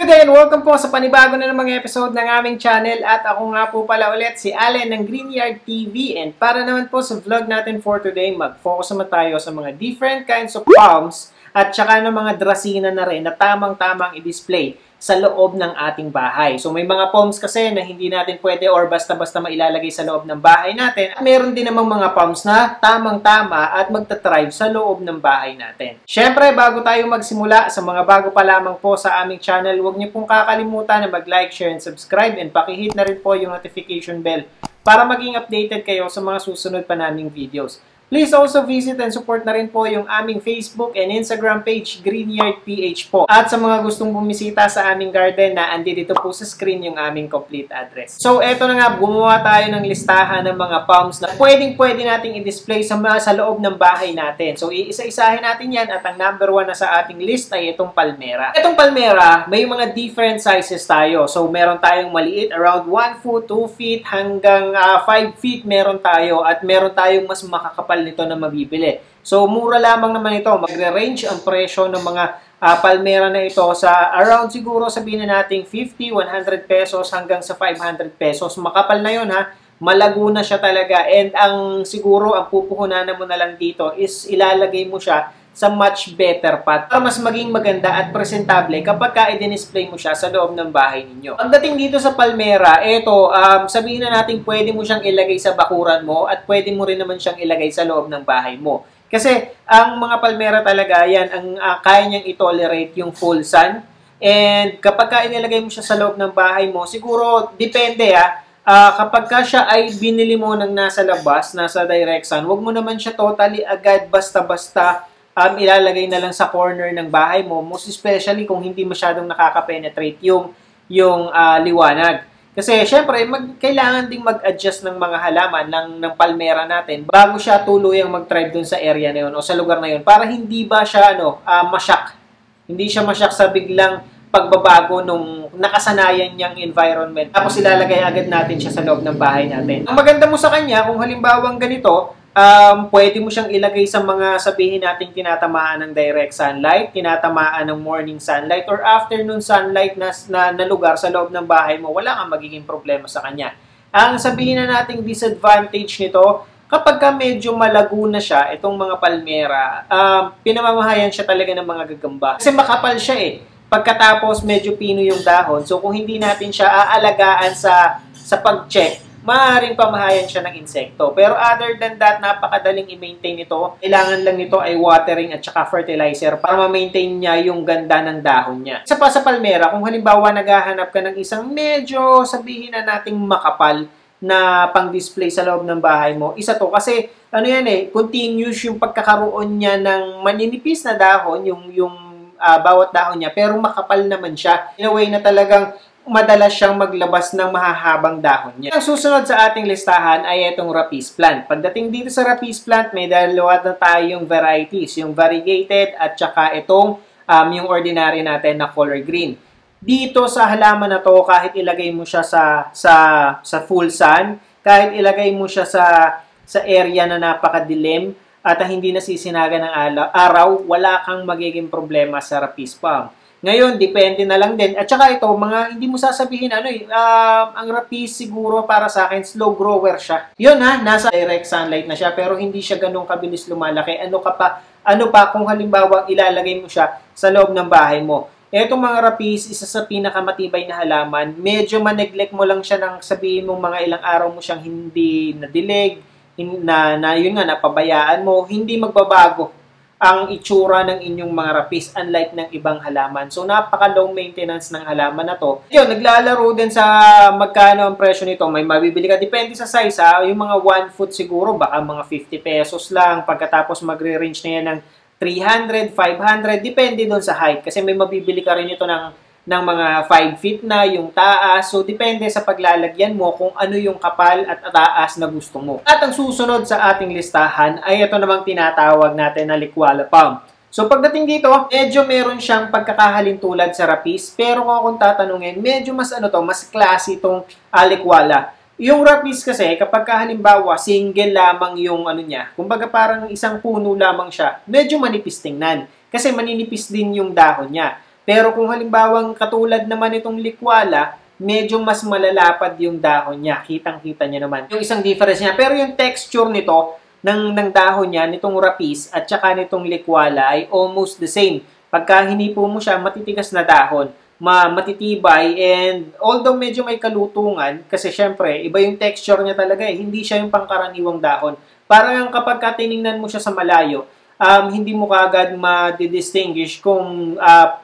Again, welcome po sa panibago na ng mga episode ng aming channel at ako nga po pala ulit si Allen ng Greenyard TV and para naman po sa vlog natin for today, mag-focus naman tayo sa mga different kinds of palms at saka ng mga drasina na rin na tamang-tamang i-display sa loob ng ating bahay. So may mga palms kasi na hindi natin pwede or basta-basta mailalagay sa loob ng bahay natin. At meron din namang mga palms na tamang-tama at magta-thrive sa loob ng bahay natin. Syempre, bago tayo magsimula, sa mga bago pa lamang po sa aming channel, huwag niyo pong kakalimutan na mag-like, share, and subscribe and pakihit na rin po yung notification bell para maging updated kayo sa mga susunod pa naming videos. Please also visit and support na rin po yung aming Facebook and Instagram page, Greenyard PH po. At sa mga gustong bumisita sa aming garden na andito po sa screen yung aming complete address. So eto na nga, gumawa tayo ng listahan ng mga palms na pwede nating i-display sa loob ng bahay natin. So iisa-isahin natin yan at ang number 1 na sa ating list ay itong palmera. Itong palmera, may mga different sizes tayo. So meron tayong maliit, around 1 foot, 2 feet, hanggang 5 feet meron tayo. At meron tayong mas makakapal nito na mabibili. So, mura lamang naman ito. Magre-range ang presyo ng mga palmera na ito sa around siguro sabihin na natin 50, 100 pesos hanggang sa 500 pesos. Makapal na yun ha. Malago na siya talaga. And siguro ang pupuhunan mo na lang dito is ilalagay mo siya sa much better pot para mas maging maganda at presentable kapag i-display mo siya sa loob ng bahay ninyo. Pagdating dito sa palmera, ito, sabihin na natin pwede mo siyang ilagay sa bakuran mo at pwede mo rin naman siyang ilagay sa loob ng bahay mo. Kasi ang mga palmera talaga, yan, kaya niyang i-tolerate yung full sun. And kapag inilagay mo siya sa loob ng bahay mo, siguro depende kapag siya ay binili mo ng nasa labas, nasa direct sun, huwag mo naman siya totally agad basta-basta ilalagay na lang sa corner ng bahay mo, most especially kung hindi masyadong nakaka-penetrate yung liwanag. Kasi syempre, kailangan ding mag-adjust ng mga halaman ng palmera natin bago siya tuluyang mag-thrive dun sa area na yun o sa lugar na yun para hindi ba siya masyak. Hindi siya masyak sa biglang pagbabago nung nakasanayan niyang environment. Tapos ilalagay agad natin siya sa loob ng bahay natin. Ang maganda mo sa kanya, kung halimbawang ganito, pwede mo siyang ilagay sa mga sabihin natin tinatamaan ng direct sunlight, tinatamaan ng morning sunlight, or afternoon sunlight na lugar sa loob ng bahay mo, wala kang magiging problema sa kanya. Ang sabihin na nating disadvantage nito, kapag medyo malago na siya, itong mga palmera, pinamamahayan siya talaga ng mga gagamba. Kasi makapal siya Pagkatapos medyo pino yung dahon, so kung hindi natin siya aalagaan sa pag-check, maaaring pamahayan siya ng insekto. Pero other than that, napakadaling i-maintain ito. Kailangan lang nito ay watering at saka fertilizer para ma-maintain niya yung ganda ng dahon niya. Isa pa sa palmera, kung halimbawa naghahanap ka ng isang medyo sabihin na nating makapal na pang-display sa loob ng bahay mo, isa to kasi continuous yung pagkakaroon niya ng maninipis na dahon, yung bawat dahon niya, pero makapal naman siya. In a way na talagang madalas siyang maglabas ng mahahabang dahon niya. Ang susunod sa ating listahan ay itong rapice plant. Pagdating dito sa rapice plant, may dalawa na tayong varieties, yung variegated at saka itong yung ordinary natin na color green. Dito sa halaman na to, kahit ilagay mo siya sa full sun, kahit ilagay mo siya sa area na napakadilim at hindi nasisinaga ng araw, wala kang magiging problema sa rapice palm. Ngayon, depende na lang din. At saka ito, mga hindi mo sasabihin, ang rapice siguro para sa akin, slow grower siya. Yun nasa direct sunlight na siya, pero hindi siya ganun kabilis lumalaki. Ano pa kung halimbawa ilalagay mo siya sa loob ng bahay mo. Etong mga rapice, isa sa pinakamatibay na halaman, medyo maneglect mo lang siya ng sabihin mo mga ilang araw mo siyang hindi nadilig, yun nga, napabayaan mo, hindi magbabago ang itsura ng inyong mga rapice unlike ng ibang halaman. So, napaka-low maintenance ng halaman na to. Yun, naglalaro din sa magkano ang presyo nito. May mabibili ka. Depende sa size Yung mga 1 foot siguro, baka mga 50 pesos lang. Pagkatapos magre-range na yan ng 300, 500. Depende doon sa height. Kasi may mabibili ka rin ito ng mga 5 feet na, yung taas. So, depende sa paglalagyan mo kung ano yung kapal at taas na gusto mo. At ang susunod sa ating listahan ay ito namang tinatawag natin na likwala palm. So, pagdating dito, medyo meron siyang pagkakahalintulad sa rapice. Pero kung tatanungin, medyo mas mas classy itong likwala. Yung rapice kasi, kapag halimbawa, single lamang yung niya, kumbaga parang isang puno lamang siya, medyo manipis tingnan. Kasi maninipis din yung dahon niya. Pero kung halimbawang katulad naman itong likwala, medyo mas malalapad yung dahon niya. Kitang-kita niya naman yung isang difference niya. Pero yung texture nito, ng dahon niya, nitong rapis at saka nitong likwala ay almost the same. Pagka hinipo mo siya, matitigas na dahon, matitibay, and although medyo may kalutungan, kasi syempre, iba yung texture niya talaga eh. Hindi siya yung pangkaraniwang dahon. Parang kapag tiningnan mo siya sa malayo, hindi mo kaagad ma-distinguish kung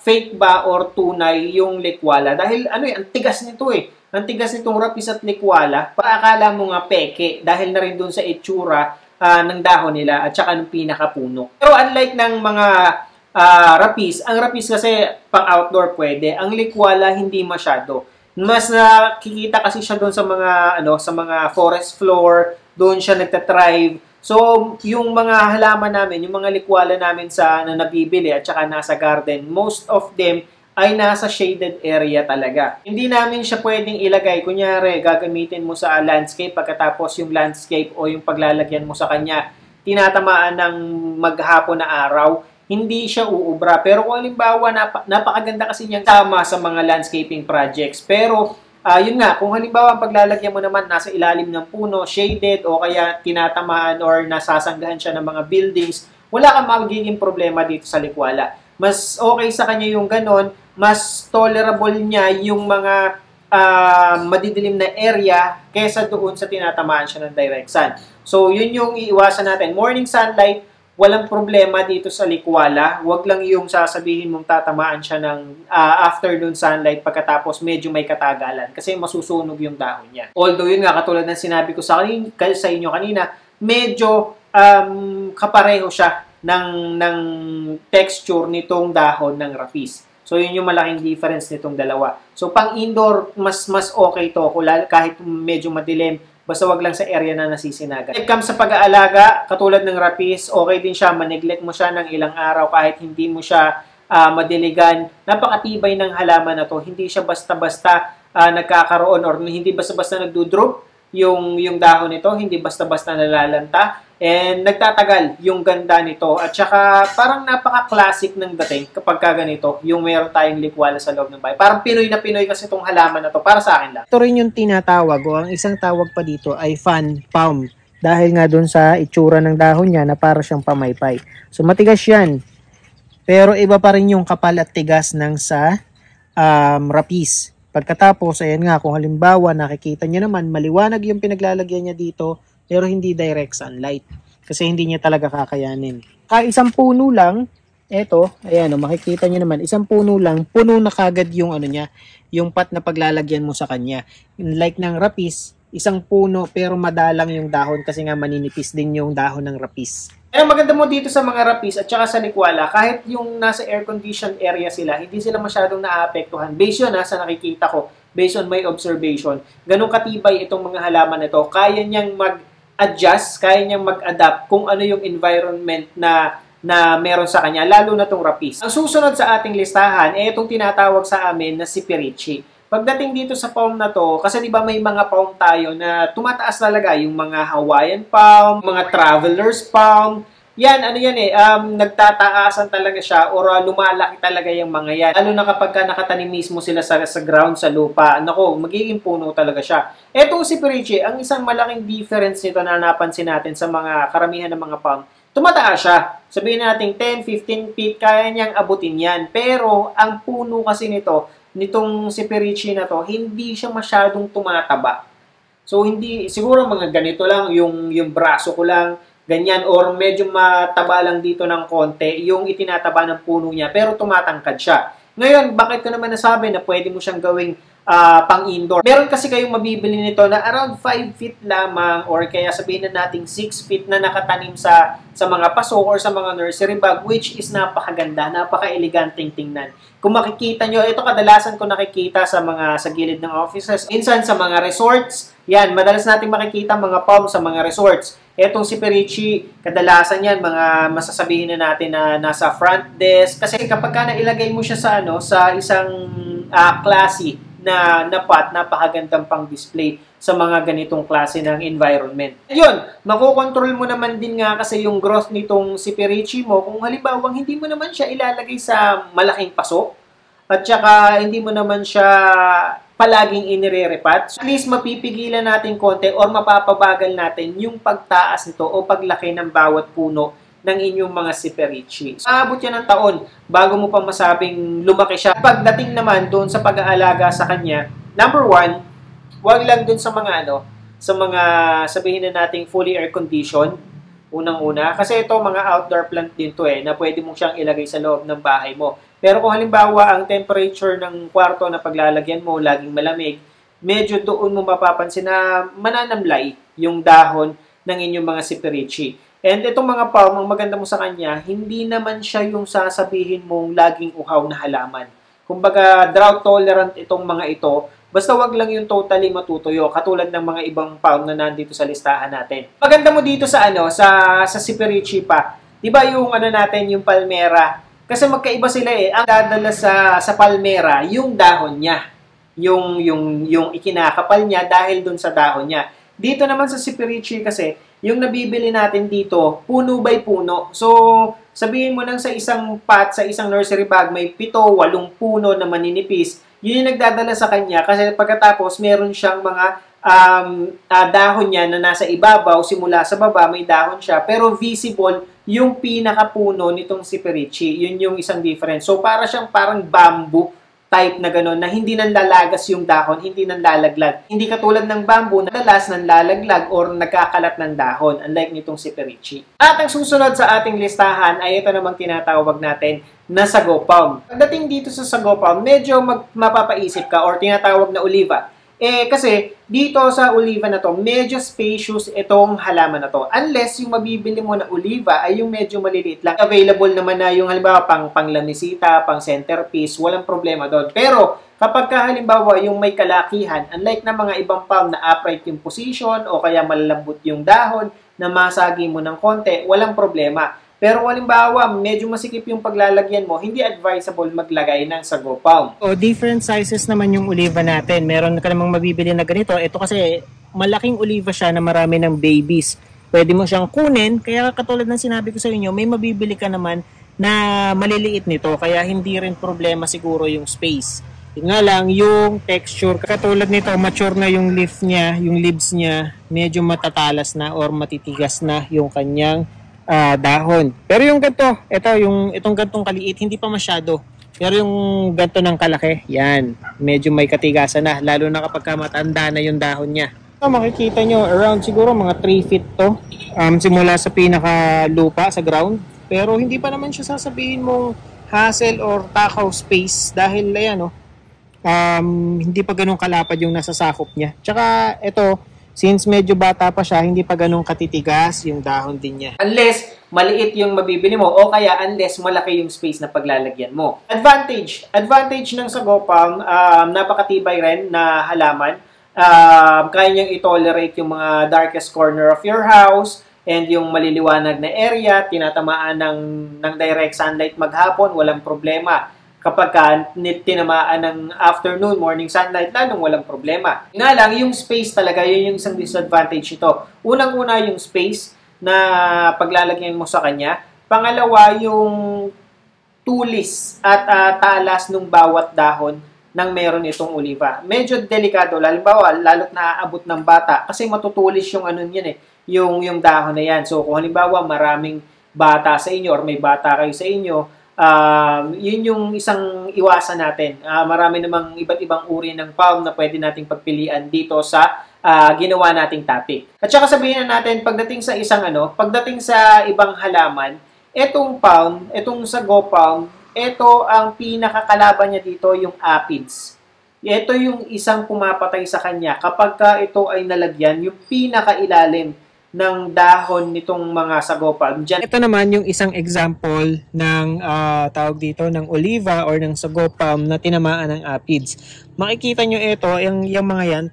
fake ba or tunay yung likwala. Dahil ang tigas nito eh. Ang tigas nitong rapis at likwala, paakala mo nga peke dahil na rin dun sa itsura ng dahon nila at saka ng pinakapuno. Pero unlike ng mga rapis, ang rapis kasi pang outdoor pwede, ang likwala hindi masyado. Mas nakikita kasi siya doon sa mga forest floor, doon siya nagtatrive. So, yung mga halaman namin, yung mga likwala namin na nabibili at saka nasa garden, most of them ay nasa shaded area talaga. Hindi namin siya pwedeng ilagay. Kunyari, gagamitin mo sa landscape, pagkatapos yung landscape o yung paglalagyan mo sa kanya, tinatamaan ng maghapon na araw, hindi siya uubra. Pero kung halimbawa, napakaganda kasi niyang tama sa mga landscaping projects. Pero, yun nga, kung halimbawa ang paglalagyan mo naman nasa ilalim ng puno, shaded, o kaya tinatamaan or nasasanggahan siya ng mga buildings, wala kang magiging problema dito sa likwala. Mas okay sa kanya yung ganon, mas tolerable niya yung mga madidilim na area kesa doon sa tinatamaan siya ng direct sun. So, yun yung iiwasan natin. Morning sunlight, walang problema dito sa likwala. Huwag lang yung sasabihin mong tatamaan siya ng afternoon sunlight pagkatapos medyo may katagalan kasi masusunog yung dahon niya. Although yun nga, katulad ng sinabi ko sa inyo kanina, medyo kapareho siya ng texture nitong dahon ng rapis. So, yun yung malaking difference nitong dalawa. So, pang indoor, mas okay to kahit medyo madilim. Basta wag lang sa area na nasisinagan. When it comes sa pag-aalaga, katulad ng rapis, okay din siya. Maneglect mo siya ng ilang araw kahit hindi mo siya madiligan. Napakatibay ng halaman na to. Hindi siya basta-basta nagkakaroon or hindi basta-basta nagdudrop yung dahon nito. Hindi basta-basta nalalanta. And nagtatagal yung ganda nito. At saka parang napaka-classic ng dating kapag ganito, yung meron tayong likwala sa loob ng bahay. Parang Pinoy na Pinoy kasi itong halaman na to. Para sa akin lang. Ito rin yung tinatawag o ang isang tawag pa dito ay fan palm. Dahil nga dun sa itsura ng dahon niya na para siyang pamaypay. So matigas yan. Pero iba pa rin yung kapal at tigas ng sa rapis. Pagkatapos, ayan nga, kung halimbawa nakikita niyo naman, maliwanag yung pinaglalagyan niya dito, pero hindi direct sunlight. Kasi hindi niya talaga kakayanin. Isang puno lang, eto, ayan, makikita niyo naman, isang puno lang, puno na kagad yung niya, yung pot na paglalagyan mo sa kanya. Like ng rapis, isang puno pero madalang yung dahon kasi nga maninipis din yung dahon ng rapis. Ang maganda mo dito sa mga rapis at saka sa likwala, kahit yung nasa air-conditioned area sila, hindi sila masyadong naaapektuhan. Based yun sa nakikita ko, based on my observation, ganun katibay itong mga halaman na ito. Kaya niyang mag-adjust, kaya niyang mag-adapt kung ano yung environment na meron sa kanya, lalo na itong rapis. Ang susunod sa ating listahan, itong tinatawag sa amin na sipirichi. Pagdating dito sa palm na to, kasi di ba may mga palm tayo na tumataas talaga, yung mga Hawaiian palm, mga traveler's palm, yan, nagtataasan talaga siya or lumalaki talaga yung mga yan. Lalo na kapag nakatanim mismo sila sa ground, sa lupa, magiging puno talaga siya. Etong sipirichi, ang isang malaking difference nito na napansin natin sa mga karamihan ng mga palm, tumataas siya. Sabihin natin 10, 15 feet, kaya niyang abutin yan. Pero ang puno kasi nitong sipirichi na to, hindi siya masyadong tumataba. So, siguro mga ganito lang, yung braso ko lang, ganyan, or medyo mataba lang dito ng konti, yung itinataba ng puno niya, pero tumatangkad siya. Ngayon, bakit ko naman nasabi na pwede mo siyang gawing pang-indoor? Meron kasi kayong mabibili nito na around 5 feet lamang, or kaya sabihin na nating 6 feet na nakatanim sa mga paso or sa mga nursery bag, which is napakaganda, napaka-eleganteng tingnan. Kung makikita nyo, ito kadalasan ko nakikita sa gilid ng offices. Minsan sa mga resorts, yan, madalas natin makikita mga palm sa mga resorts. Etong sipirichi, kadalasan yan, mga masasabihin na natin na nasa front desk. Kasi kapag nailagay mo siya sa isang classy na pot, napakagandang pang display sa mga ganitong klase ng environment. Yun, makokontrol mo naman din nga kasi yung growth nitong sipirichi mo kung halimbawa hindi mo naman siya ilalagay sa malaking paso. at saka hindi mo naman siya palaging inire-repat. So, at least mapipigilan natin konti or mapapabagal natin yung pagtaas nito o paglaki ng bawat puno ng inyong mga siperichi. So, aabot yan ng taon bago mo pa masabing lumaki siya. Pagdating naman doon sa pag-aalaga sa kanya, number one, wag lang doon sa mga sa mga sabihin na nating fully air conditioned, unang-una. Kasi ito, mga outdoor plant din to na pwede mong siyang ilagay sa loob ng bahay mo. Pero kung halimbawa, ang temperature ng kwarto na paglalagyan mo, laging malamig, medyo doon mo mapapansin na mananamlay yung dahon ng inyong mga siperichi. And itong mga palm, ang maganda mo sa kanya, hindi naman siya yung sasabihin mong laging uhaw na halaman. Kumbaga, drought tolerant itong mga ito. Basta wag lang yung totally matutuyo, katulad ng mga ibang palm na nandito sa listahan natin. Maganda mo dito sa sa siperichi pa. 'Di ba yung natin, yung palmera? Kasi magkaiba sila Ang dadala sa palmera, yung dahon niya. Yung ikinakapal niya dahil dun sa dahon niya. Dito naman sa siperichi kasi, yung nabibili natin dito, puno by puno. So, sabihin mo nang sa isang pot, sa isang nursery bag, may 7-8 puno na maninipis. Yun yung nagdadala sa kanya kasi pagkatapos meron siyang mga dahon niya na nasa ibabaw, simula sa baba may dahon siya, pero visible yung pinakapuno nitong siperichi. Yun yung isang difference. So, parang bamboo type na gano'n na hindi nanlalagas yung dahon, hindi nanlalaglag. Hindi katulad ng bamboo na madalas nanlalaglag or nagkakalat ng dahon, unlike nitong siperichi. At ang susunod sa ating listahan ay ito namang tinatawag natin na sago palm. Pagdating dito sa sago palm, medyo mapapaisip ka or tinatawag na oliva. Kasi dito sa oliva na to, medyo spacious itong halaman na to. Unless yung mabibili mo na oliva ay yung medyo maliliit lang. Available naman na yung halimbawa pang lamisita, pang centerpiece, walang problema doon. Pero kapag halimbawa yung may kalakihan, unlike na mga ibang palm na upright yung position o kaya malalambot yung dahon na masagi mo ng konti, walang problema. Pero halimbawa, medyo masikip yung paglalagyan mo, hindi advisable maglagay ng sago palm. O, different sizes naman yung oliva natin. Meron ka namang mabibili na ganito. Ito kasi, malaking oliva siya na marami ng babies. Pwede mo siyang kunin, kaya katulad ng sinabi ko sa inyo, may mabibili ka naman na maliliit nito, kaya hindi rin problema siguro yung space. Yun nga lang, yung texture, katulad nito, mature na yung leaf niya, yung leaves niya, medyo matatalas na or matitigas na yung kanyang dahon. Pero yung ganito, itong gantong kaliit, hindi pa masyado. Pero yung ganito ng kalaki, yan, medyo may katigasan na, lalo na kapag matanda na yung dahon niya. So, makikita nyo, around siguro mga 3 feet to, simula sa pinaka-lupa, sa ground. Pero hindi pa naman siya sasabihin mong hassle or takaw space dahil hindi pa ganun kalapad yung nasasakop niya. Tsaka ito, since medyo bata pa siya, hindi pa ganun katitigas yung dahon din niya. Unless maliit yung mabibili mo o kaya unless malaki yung space na paglalagyan mo. Advantage ng sago palm, napakatibay rin na halaman. Kaya niyang i-tolerate yung mga darkest corner of your house and yung maliliwanag na area, tinatamaan ng direct sunlight maghapon, walang problema. Kapag tinamaan ng afternoon, morning sunlight, lalong walang problema. Nga lang, yung space talaga, yun yung isang disadvantage ito. Unang-una yung space na paglalagyan mo sa kanya. Pangalawa, yung tulis at talas ng bawat dahon ng meron itong oliva. Medyo delikado, halimbawa, lalo't naaabot ng bata kasi matutulis yung yung dahon na yan. So, kung halimbawa maraming bata sa inyo or may bata kayo sa inyo, yun yung isang iwasan natin. Marami namang iba't ibang uri ng palm na pwede nating pagpilian dito sa ginawa nating topic. At saka sabihin na natin, pagdating sa ibang halaman, etong palm, etong sago palm, ito ang pinakakalaban niya dito, yung aphids. Ito yung isang pumapatay sa kanya kapag ito ay nalagyan, yung pinakailalim ng dahon nitong mga sago palm. Ito naman yung isang example ng tawag dito ng oliva or ng sago palm na tinamaan ng aphids. Makikita nyo ito, yung mga yan,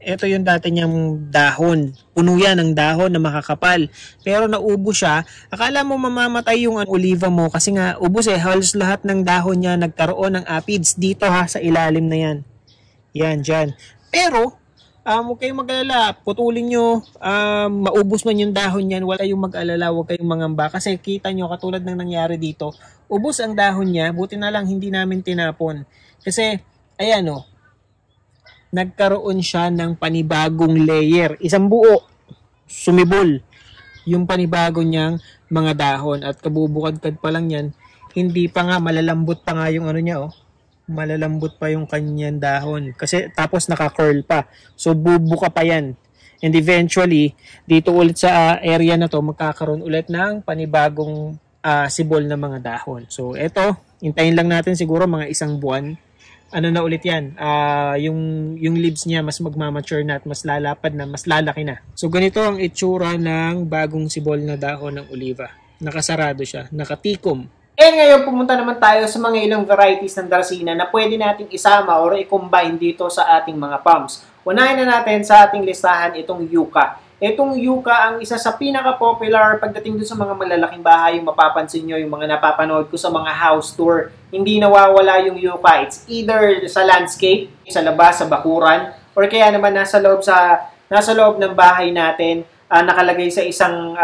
ito yung dati niyang dahon. Puno yan ng dahon na makakapal. Pero naubo siya. Akala mo mamamatay yung oliva mo kasi nga ubos halos lahat ng dahon niya nagkaroon ng aphids dito sa ilalim na yan. Yan, dyan. Pero Huwag kayong mag-alala, putulin nyo, maubos man yung dahon yan, wala kayong mag-alala, huwag kayong mangamba. Kasi kita nyo, katulad ng nangyari dito, ubos ang dahon niya, buti na lang hindi namin tinapon. Kasi, ayan o, nagkaroon siya ng panibagong layer. Isang buo, sumibol yung panibago niyang mga dahon. At kabubukad-kad pa lang yan, hindi pa nga, malalambot pa nga yung ano niya malalambot pa yung kanyang dahon. Kasi tapos naka-curl pa. So bubuka pa yan. And eventually, dito ulit sa area na to, magkakaroon ulit ng panibagong sibol na mga dahon. So eto, hintayin lang natin siguro mga isang buwan. Ano na ulit yan? Yung leaves niya mas magmamature na at mas lalapad na, mas lalaki na. So ganito ang itsura ng bagong sibol na dahon ng oliva. Nakasarado siya, nakatikom. And ngayon, pumunta naman tayo sa mga ilang varieties ng Dracaena na pwede nating isama or i-combine dito sa ating mga palms. Unahin na natin sa ating listahan itong yucca. Itong yucca ang isa sa pinaka-popular pagdating dun sa mga malalaking bahay. Yung mapapansin nyo, yung mga napapanood ko sa mga house tour, hindi nawawala yung yucca. It's either sa landscape, sa labas, sa bakuran, or kaya naman nasa loob ng bahay natin, nakalagay sa isang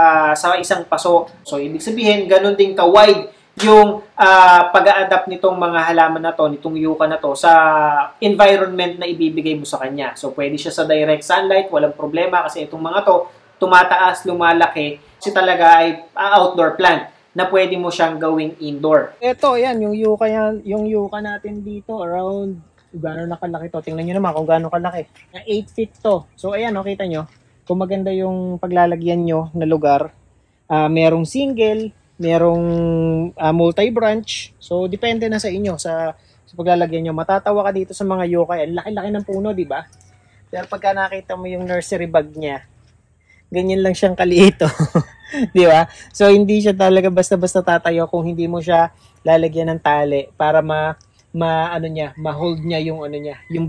paso. So, ibig sabihin, ganun din ka-wide yung pag-a-adapt nitong mga halaman na to, nitong yucca na to, sa environment na ibibigay mo sa kanya. So, pwede siya sa direct sunlight, walang problema kasi itong mga to, tumataas, lumalaki, kasi talaga ay outdoor plant na pwede mo siyang gawing indoor. Ito, yan, yung yucca natin dito, around, gano'n na kalaki to. Tingnan nyo naman kung gano'n kalaki. 8 feet to. So, ayan, kita nyo, kung maganda yung paglalagyan nyo na lugar, merong single, merong multi-branch. So, depende na sa inyo sa paglalagyan nyo. Matatawa ka dito sa mga yucca. Laki-laki ng puno, di ba? Pero pagka nakita mo yung nursery bag niya, ganyan lang siyang kaliito. Di ba? So, hindi siya talaga basta-basta tatayo kung hindi mo siya lalagyan ng tali para ma-hold niya yung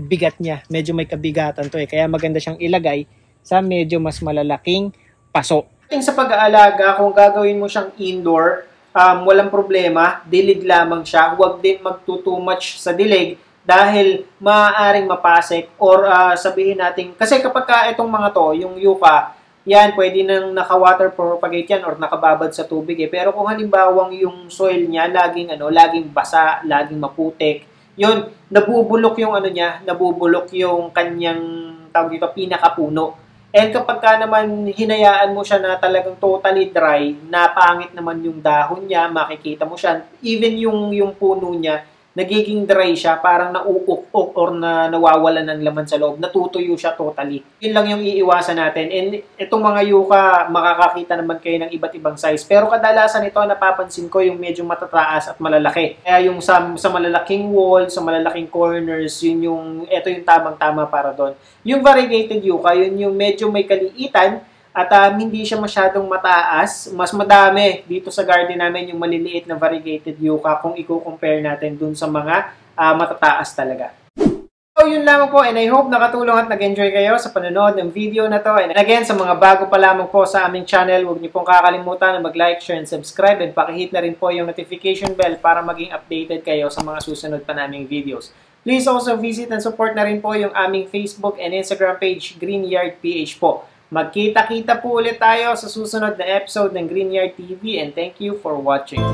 bigat niya. Medyo may kabigatan to Kaya maganda siyang ilagay sa medyo mas malalaking paso. Sa pag-aalaga, kung gagawin mo siyang indoor, walang problema, dilig lamang siya. Huwag din too much sa dilig dahil maaaring mapasek or sabihin natin, kasi kapag itong mga to, yung yucca, yan, pwede nang naka-water propagate yan or nakababad sa tubig Pero kung halimbawang yung soil niya, laging basa, laging maputik, yun, nabubulok yung kanyang, tawag dito, pinakapuno. And kapag naman hinayaan mo siya na talagang totally dry, napangit naman yung dahon niya, makikita mo siya, even yung puno niya, nagiging dry siya, parang nauukok or nawawalan ng laman sa loob, natutuyo siya totally. Yun lang yung iiwasan natin. And itong mga yucca, makakakita naman kayo ng iba't ibang size. Pero kadalasan ito, napapansin ko yung medyo matataas at malalaki. Kaya yung sa malalaking wall, sa malalaking corners, ito yung tamang-tama para doon. Yung variegated yucca, yun yung medyo may kaliitan, at hindi siya masyadong mataas. Mas madami dito sa garden namin yung maliliit na variegated yucca kung i-compare natin dun sa mga matataas talaga. So yun lamang po, and I hope nakatulong at nag-enjoy kayo sa panonood ng video na to. And again, sa mga bago pa lamang po sa aming channel, huwag niyo pong kakalimutan na mag-like, share, and subscribe, and pakihit na rin po yung notification bell para maging updated kayo sa mga susunod pa naming videos. Please also visit and support na rin po yung aming Facebook and Instagram page, Greenyard PH po. Magkita-kita po ulit tayo sa susunod na episode ng Greenyard TV, and thank you for watching.